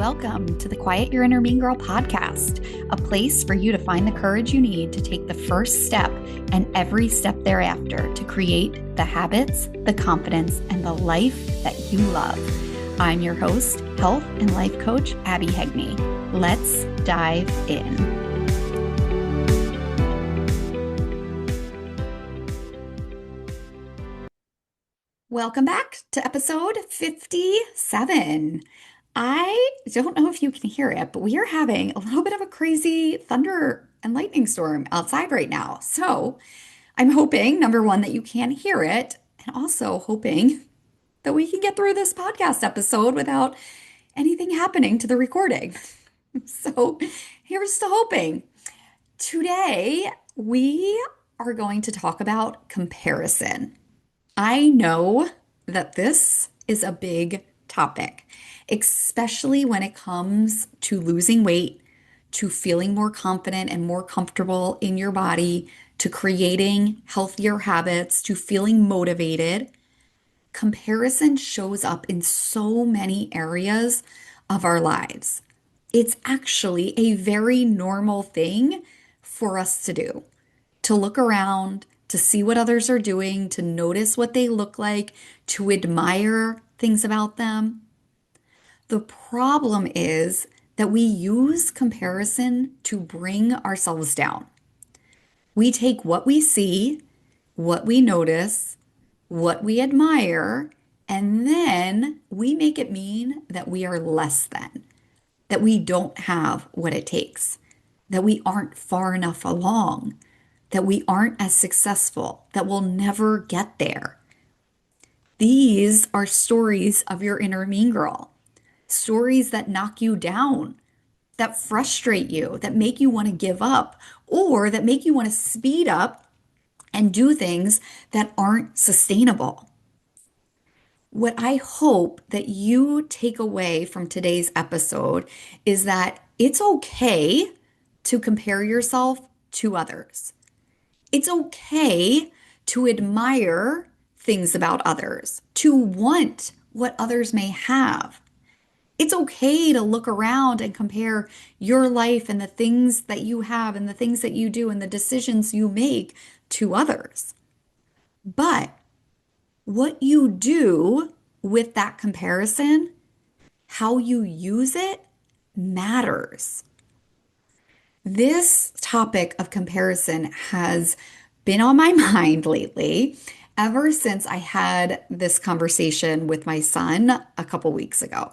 Welcome to the Quiet Your Inner Mean Girl podcast, a place for you to find the courage you need to take the first step and every step thereafter to create the habits, the confidence, and the life that you love. I'm your host, health and life coach, Abby Hegney. Let's dive in. Welcome back to episode 57. I don't know if you can hear it, but we are having a little bit of a crazy thunder and lightning storm outside right now. So I'm hoping, number one, that you can hear it, and also hoping that we can get through this podcast episode without anything happening to the recording. So here's to hoping. Today, we are going to talk about comparison. I know that this is a big topic, especially when it comes to losing weight, to feeling more confident and more comfortable in your body, to creating healthier habits, to feeling motivated. Comparison shows up in so many areas of our lives. It's actually a very normal thing for us to do, to look around, to see what others are doing, to notice what they look like, to admire things about them. The problem is that we use comparison to bring ourselves down. We take what we see, what we notice, what we admire, and then we make it mean that we are less than, that we don't have what it takes, that we aren't far enough along, that we aren't as successful, that we'll never get there. These are stories of your inner mean girl, stories that knock you down, that frustrate you, that make you want to give up, or that make you want to speed up and do things that aren't sustainable. What I hope that you take away from today's episode is that it's okay to compare yourself to others. It's okay to admire things about others, to want what others may have. It's okay to look around and compare your life and the things that you have and the things that you do and the decisions you make to others. But what you do with that comparison, how you use it, matters. This topic of comparison has been on my mind lately ever since I had this conversation with my son a couple weeks ago.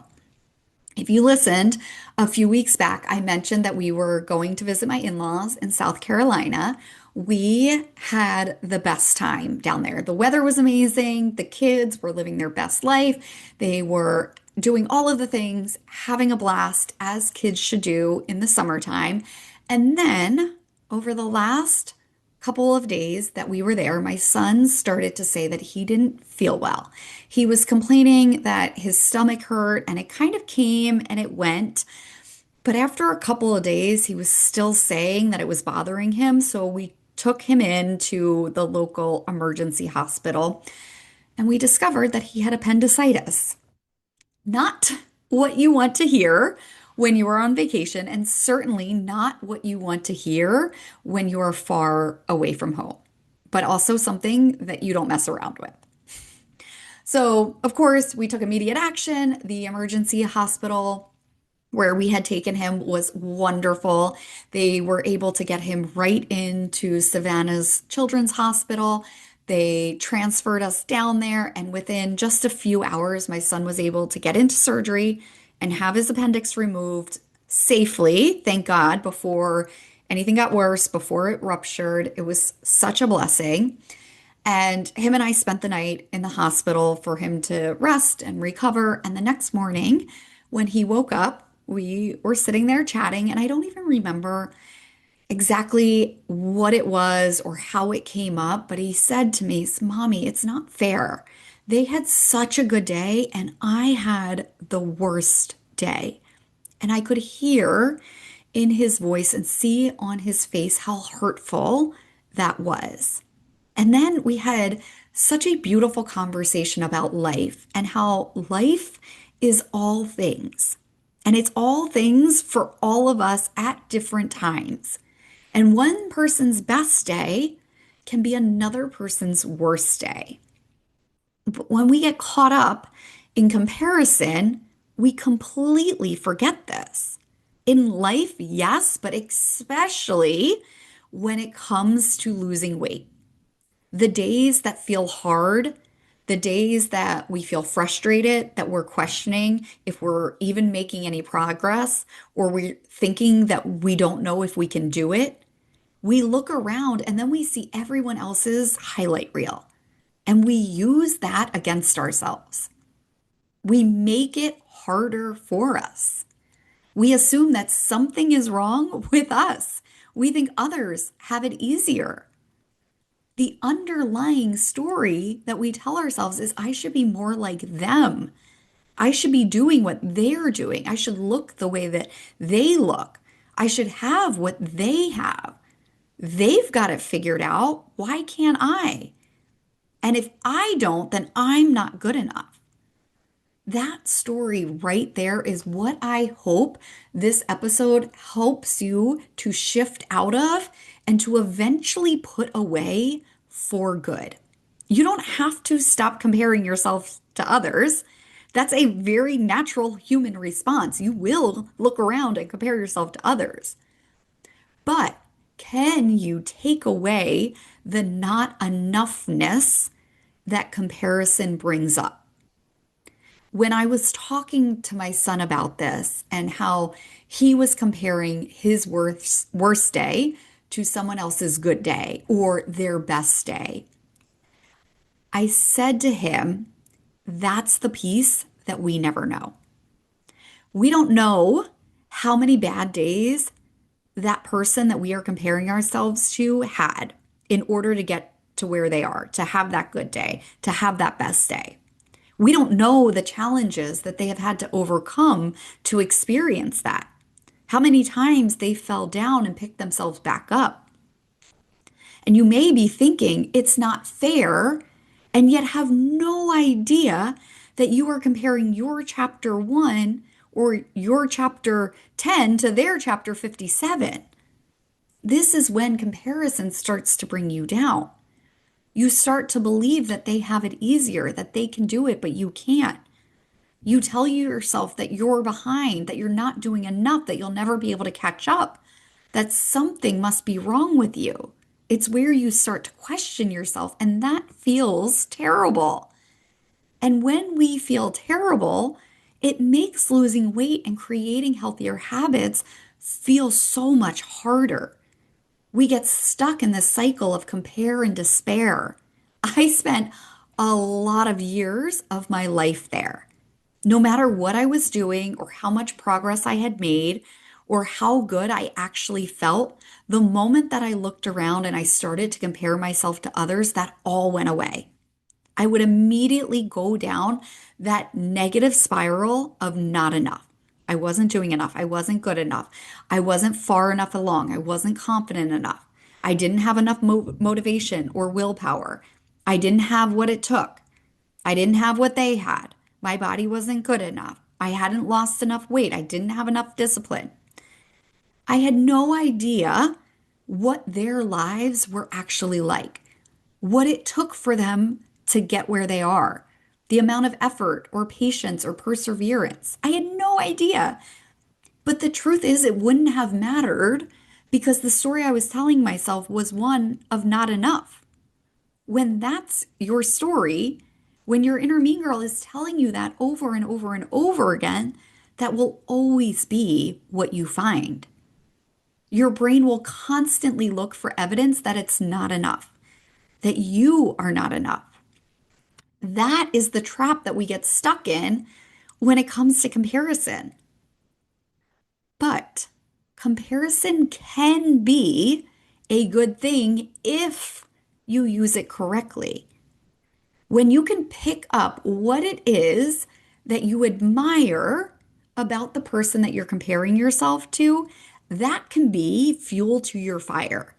If you listened a few weeks back, I mentioned that we were going to visit my in-laws in South Carolina. We had the best time down there. The weather was amazing. The kids were living their best life. They were doing all of the things, having a blast as kids should do in the summertime. And then over the last couple of days that we were there, my son started to say that he didn't feel well. He was complaining that his stomach hurt and it kind of came and it went. But after a couple of days, he was still saying that it was bothering him. So we took him into the local emergency hospital and we discovered that he had appendicitis. Not what you want to hear when you are on vacation, and certainly not what you want to hear when you are far away from home, but also something that you don't mess around with. So, of course, we took immediate action. The emergency hospital where we had taken him was wonderful. They were able to get him right into Savannah's Children's Hospital. They transferred us down there, and within just a few hours, my son was able to get into surgery and have his appendix removed safely, thank God, before anything got worse, before it ruptured. It was such a blessing. And him and I spent the night in the hospital for him to rest and recover. And the next morning, when he woke up, we were sitting there chatting, and I don't even remember exactly what it was or how it came up, but he said to me, "Mommy, it's not fair. They had such a good day, and I had the worst day." And I could hear in his voice and see on his face how hurtful that was. And then we had such a beautiful conversation about life and how life is all things. And it's all things for all of us at different times. And one person's best day can be another person's worst day. But when we get caught up in comparison, we completely forget this. In life, yes, but especially when it comes to losing weight. The days that feel hard, the days that we feel frustrated, that we're questioning if we're even making any progress, or we're thinking that we don't know if we can do it, we look around and then we see everyone else's highlight reel. And we use that against ourselves. We make it harder for us. We assume that something is wrong with us. We think others have it easier. The underlying story that we tell ourselves is, I should be more like them. I should be doing what they're doing. I should look the way that they look. I should have what they have. They've got it figured out. Why can't I? And if I don't, then I'm not good enough. That story right there is what I hope this episode helps you to shift out of and to eventually put away for good. You don't have to stop comparing yourself to others. That's a very natural human response. You will look around and compare yourself to others. But can you take away the not enoughness that comparison brings up? When I was talking to my son about this and how he was comparing his worst day to someone else's good day or their best day, I said to him, that's the piece that we never know. We don't know how many bad days that person that we are comparing ourselves to had in order to get to where they are, to have that good day, to have that best day. We don't know the challenges that they have had to overcome to experience that. How many times they fell down and picked themselves back up. And you may be thinking it's not fair, and yet have no idea that you are comparing your chapter 1 or your chapter 10 to their chapter 57. This is when comparison starts to bring you down. You start to believe that they have it easier, that they can do it, but you can't. You tell yourself that you're behind, that you're not doing enough, that you'll never be able to catch up, that something must be wrong with you. It's where you start to question yourself, and that feels terrible. And when we feel terrible, it makes losing weight and creating healthier habits feel so much harder. We get stuck in this cycle of compare and despair. I spent a lot of years of my life there. No matter what I was doing or how much progress I had made or how good I actually felt, the moment that I looked around and I started to compare myself to others, that all went away. I would immediately go down that negative spiral of not enough. I wasn't doing enough. I wasn't good enough. I wasn't far enough along. I wasn't confident enough. I didn't have enough motivation or willpower. I didn't have what it took. I didn't have what they had. My body wasn't good enough. I hadn't lost enough weight. I didn't have enough discipline. I had no idea what their lives were actually like, what it took for them to get where they are, the amount of effort or patience or perseverance. I had no idea. But the truth is, it wouldn't have mattered because the story I was telling myself was one of not enough. When that's your story, when your inner mean girl is telling you that over and over and over again, that will always be what you find. Your brain will constantly look for evidence that it's not enough, that you are not enough. That is the trap that we get stuck in when it comes to comparison. But comparison can be a good thing if you use it correctly. When you can pick up what it is that you admire about the person that you're comparing yourself to, that can be fuel to your fire.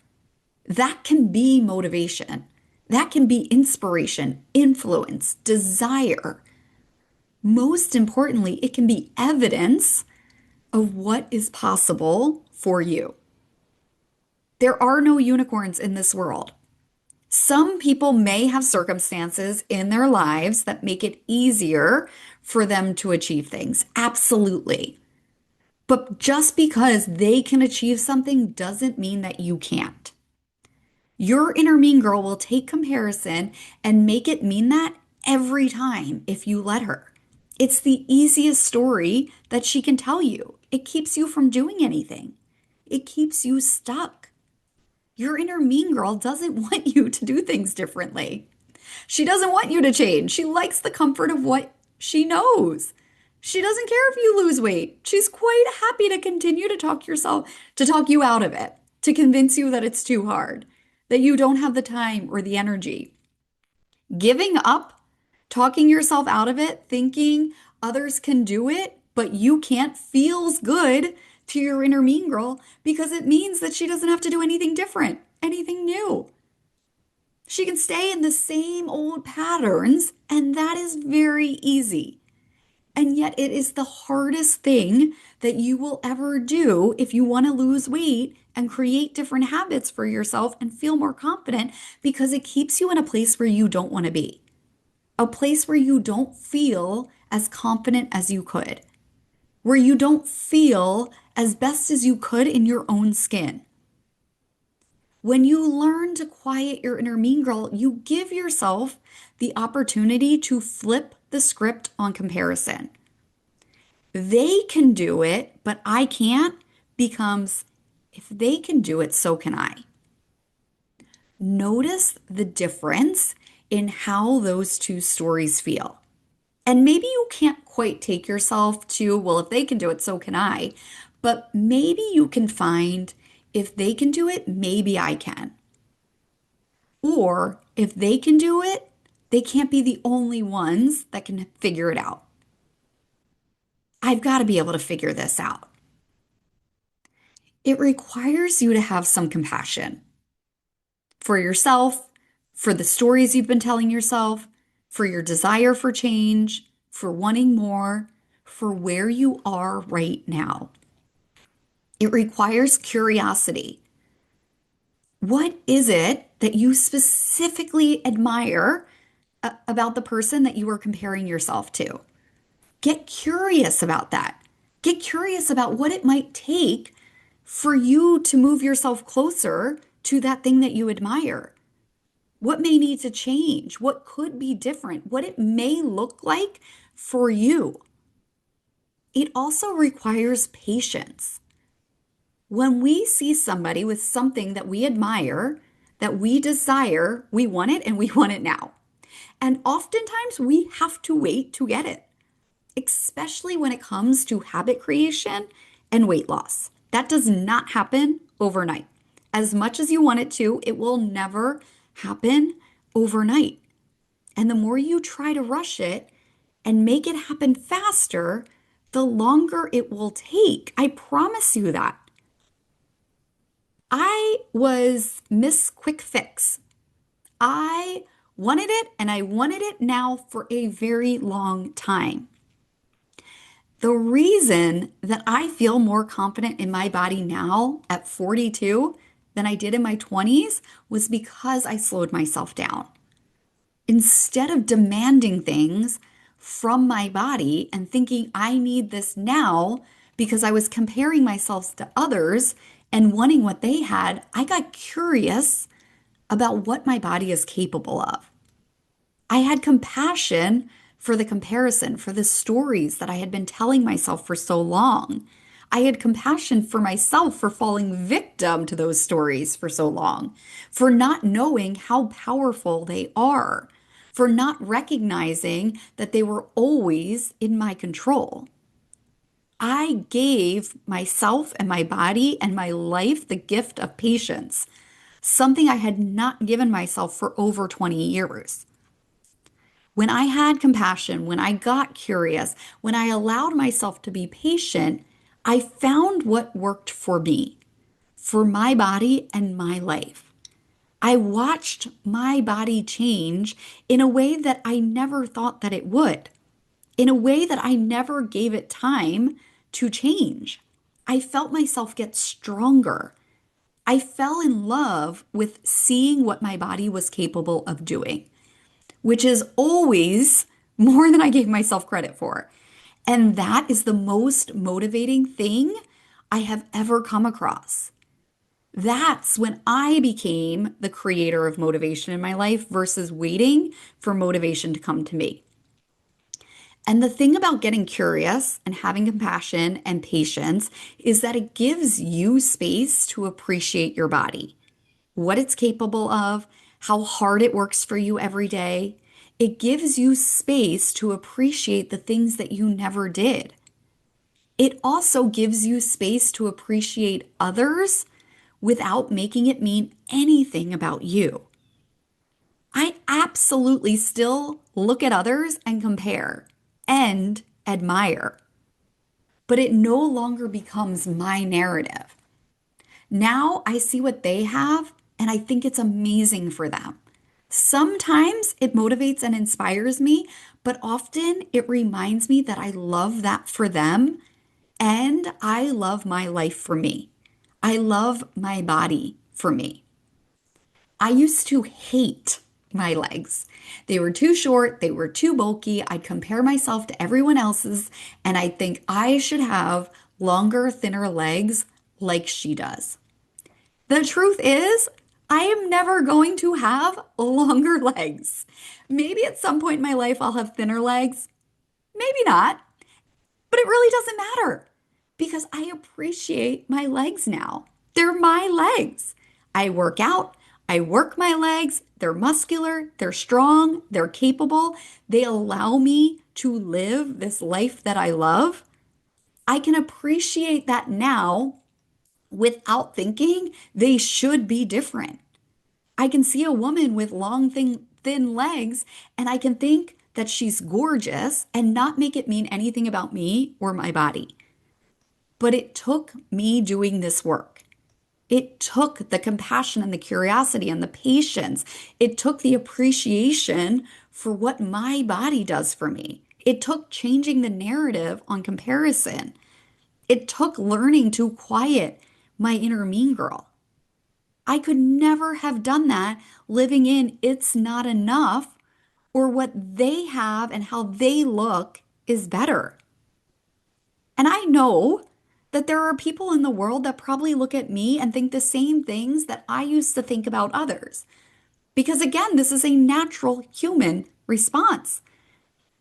That can be motivation. That can be inspiration, influence, desire. Most importantly, it can be evidence of what is possible for you. There are no unicorns in this world. Some people may have circumstances in their lives that make it easier for them to achieve things. Absolutely. But just because they can achieve something doesn't mean that you can't. Your inner mean girl will take comparison and make it mean that every time if you let her. It's the easiest story that she can tell you. It keeps you from doing anything. It keeps you stuck. Your inner mean girl doesn't want you to do things differently. She doesn't want you to change. She likes the comfort of what she knows. She doesn't care if you lose weight. She's quite happy to continue to talk you out of it, to convince you that it's too hard, that you don't have the time or the energy. Giving up, talking yourself out of it, thinking others can do it, but you can't, feels good to your inner mean girl because it means that she doesn't have to do anything different, anything new. She can stay in the same old patterns, and that is very easy. And yet, it is the hardest thing that you will ever do if you want to lose weight and create different habits for yourself and feel more confident because it keeps you in a place where you don't want to be, a place where you don't feel as confident as you could, where you don't feel as best as you could in your own skin. When you learn to quiet your inner mean girl, you give yourself the opportunity to flip the script on comparison. They can do it, but I can't becomes, if they can do it, so can I. Notice the difference in how those two stories feel. And maybe you can't quite take yourself to, well, if they can do it, so can I. But maybe you can find, if they can do it, maybe I can. Or if they can do it, they can't be the only ones that can figure it out. I've got to be able to figure this out. It requires you to have some compassion for yourself, for the stories you've been telling yourself, for your desire for change, for wanting more, for where you are right now. It requires curiosity. What is it that you specifically admire about the person that you are comparing yourself to? Get curious about that. Get curious about what it might take for you to move yourself closer to that thing that you admire. What may need to change? What could be different? What it may look like for you. It also requires patience. When we see somebody with something that we admire, that we desire, we want it and we want it now. And oftentimes we have to wait to get it, especially when it comes to habit creation and weight loss. That does not happen overnight. As much as you want it to, it will never happen overnight. And the more you try to rush it and make it happen faster, the longer it will take. I promise you that. I was Miss Quick Fix. I wanted it and I wanted it now for a very long time. The reason that I feel more confident in my body now at 42 than I did in my 20s was because I slowed myself down. Instead of demanding things from my body and thinking I need this now because I was comparing myself to others and wanting what they had, I got curious about what my body is capable of. I had compassion for the comparison, for the stories that I had been telling myself for so long. I had compassion for myself for falling victim to those stories for so long, for not knowing how powerful they are, for not recognizing that they were always in my control. I gave myself and my body and my life the gift of patience, something I had not given myself for over 20 years. When I had compassion, when I got curious, when I allowed myself to be patient, I found what worked for me, for my body and my life. I watched my body change in a way that I never thought that it would, in a way that I never gave it time to change. I felt myself get stronger. I fell in love with seeing what my body was capable of doing, which is always more than I gave myself credit for. And that is the most motivating thing I have ever come across. That's when I became the creator of motivation in my life versus waiting for motivation to come to me. And the thing about getting curious and having compassion and patience is that it gives you space to appreciate your body, what it's capable of, how hard it works for you every day. It gives you space to appreciate the things that you never did. It also gives you space to appreciate others without making it mean anything about you. I absolutely still look at others and compare and admire, but it no longer becomes my narrative. Now I see what they have and I think it's amazing for them. Sometimes it motivates and inspires me, but often it reminds me that I love that for them and I love my life for me. I love my body for me. I used to hate my legs. They were too short, they were too bulky. I'd compare myself to everyone else's, and I'd think I should have longer, thinner legs like she does. The truth is, I am never going to have longer legs. Maybe at some point in my life I'll have thinner legs, maybe not. But it really doesn't matter because I appreciate my legs now. They're my legs. I work out, I work my legs. They're muscular, they're strong, they're capable. They allow me to live this life that I love. I can appreciate that now without thinking they should be different. I can see a woman with long, thin legs, and I can think that she's gorgeous and not make it mean anything about me or my body. But it took me doing this work. It took the compassion and the curiosity and the patience. It took the appreciation for what my body does for me. It took changing the narrative on comparison. It took learning to quiet my inner mean girl. I could never have done that living in it's not enough or what they have and how they look is better. And I know that there are people in the world that probably look at me and think the same things that I used to think about others. Because again, this is a natural human response.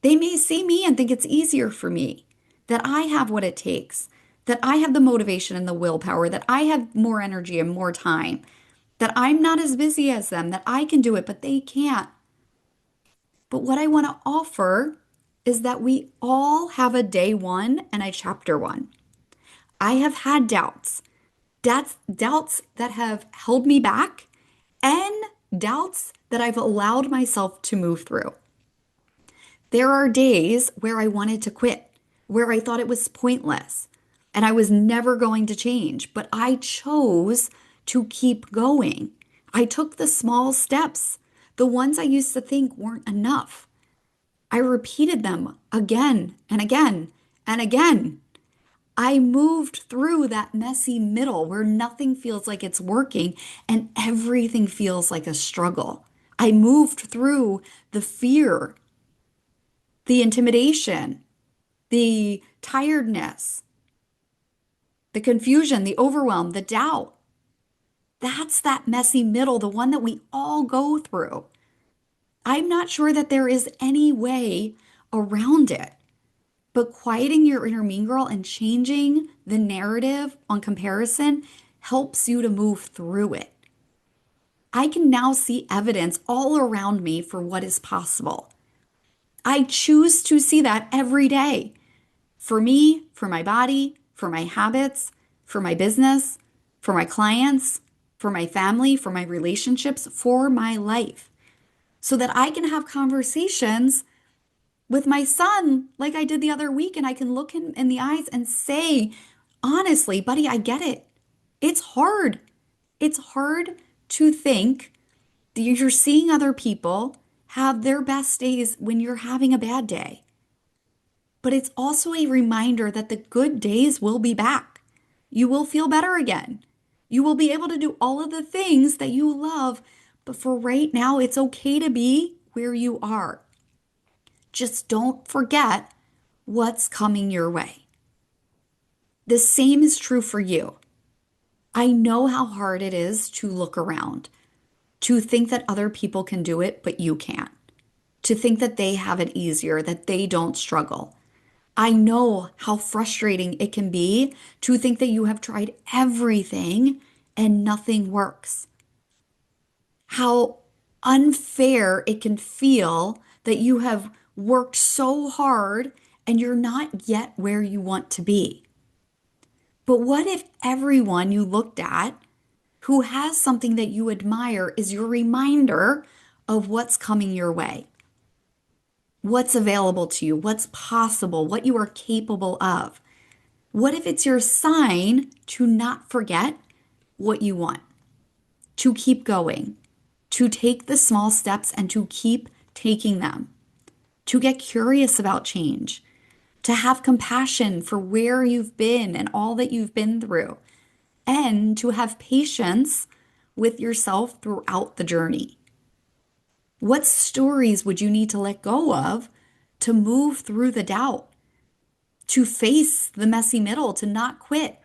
They may see me and think it's easier for me, that I have what it takes, that I have the motivation and the willpower, that I have more energy and more time, that I'm not as busy as them, that I can do it, but they can't. But what I want to offer is that we all have a day one and a chapter one. I have had doubts, doubts that have held me back and doubts that I've allowed myself to move through. There are days where I wanted to quit, where I thought it was pointless and I was never going to change, but I chose to keep going. I took the small steps, the ones I used to think weren't enough. I repeated them again and again and again. I moved through that messy middle where nothing feels like it's working and everything feels like a struggle. I moved through the fear, the intimidation, the tiredness, the confusion, the overwhelm, the doubt. That's that messy middle, the one that we all go through. I'm not sure that there is any way around it, but quieting your inner mean girl and changing the narrative on comparison helps you to move through it. I can now see evidence all around me for what is possible. I choose to see that every day for me, for my body, for my habits, for my business, for my clients, for my family, for my relationships, for my life, so that I can have conversations with my son like I did the other week and I can look him in the eyes and say, honestly, buddy, I get it. It's hard. It's hard to think that you're seeing other people have their best days when you're having a bad day. But it's also a reminder that the good days will be back. You will feel better again. You will be able to do all of the things that you love. But for right now, it's okay to be where you are. Just don't forget what's coming your way. The same is true for you. I know how hard it is to look around, to think that other people can do it, but you can't, to think that they have it easier, that they don't struggle. I know how frustrating it can be to think that you have tried everything and nothing works. How unfair it can feel that you have worked so hard and you're not yet where you want to be. But what if everyone you looked at who has something that you admire is your reminder of what's coming your way, what's available to you, what's possible, what you are capable of? What if it's your sign to not forget what you want, to keep going, to take the small steps and to keep taking them, to get curious about change, to have compassion for where you've been and all that you've been through, and to have patience with yourself throughout the journey? What stories would you need to let go of to move through the doubt, to face the messy middle, to not quit,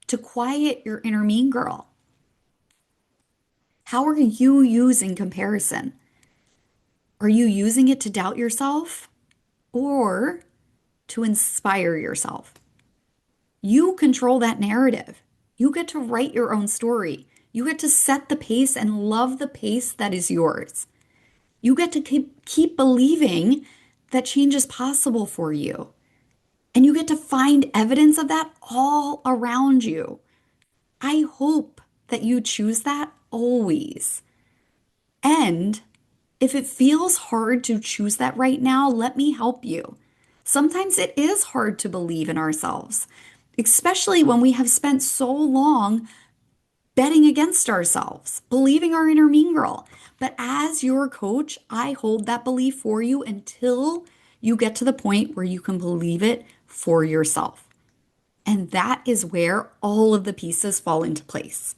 to quiet your inner mean girl? How are you using comparison? Are you using it to doubt yourself or to inspire yourself? You control that narrative. You get to write your own story. You get to set the pace and love the pace that is yours. You get to keep believing that change is possible for you. And you get to find evidence of that all around you. I hope that you choose that always. And if it feels hard to choose that right now, let me help you. Sometimes it is hard to believe in ourselves, especially when we have spent so long betting against ourselves, believing our inner mean girl. But as your coach, I hold that belief for you until you get to the point where you can believe it for yourself. And that is where all of the pieces fall into place.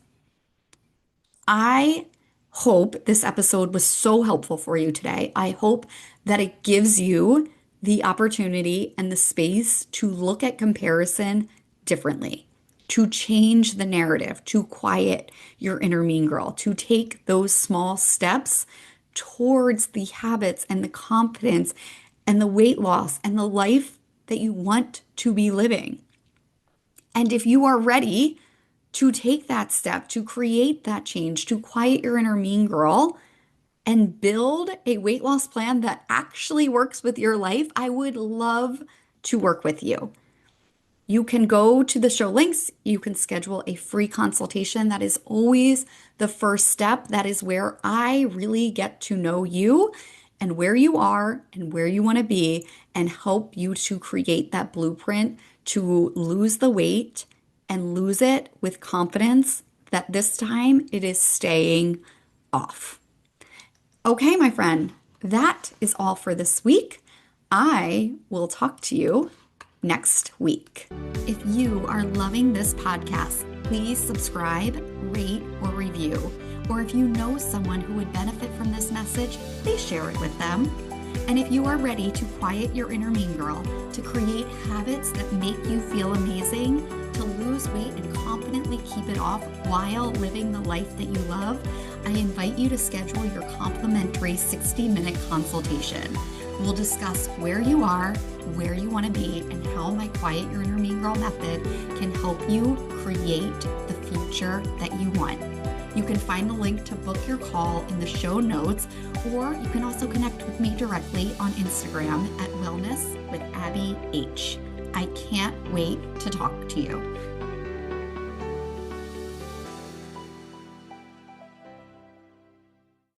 I hope this episode was so helpful for you today. I hope that it gives you the opportunity and the space to look at comparison differently, to change the narrative, to quiet your inner mean girl, to take those small steps towards the habits and the confidence and the weight loss and the life that you want to be living. And if you are ready to take that step, to create that change, to quiet your inner mean girl and build a weight loss plan that actually works with your life, I would love to work with you. You can go to the show links. You can schedule a free consultation. That is always the first step. That is where I really get to know you and where you are and where you want to be and help you to create that blueprint to lose the weight and lose it with confidence that this time it is staying off. Okay, my friend, that is all for this week. I will talk to you next week. If you are loving this podcast, please subscribe, rate, or review. Or if you know someone who would benefit from this message, please share it with them. And if you are ready to quiet your inner mean girl, to create habits that make you feel amazing, to lose weight and confidently keep it off while living the life that you love, I invite you to schedule your complimentary 60-minute consultation. We'll discuss where you are, where you want to be, and how my Quiet Your Inner Mean Girl method can help you create the future that you want. You can find the link to book your call in the show notes, or you can also connect with me directly on Instagram at Wellness with Abby H. I can't wait to talk to you.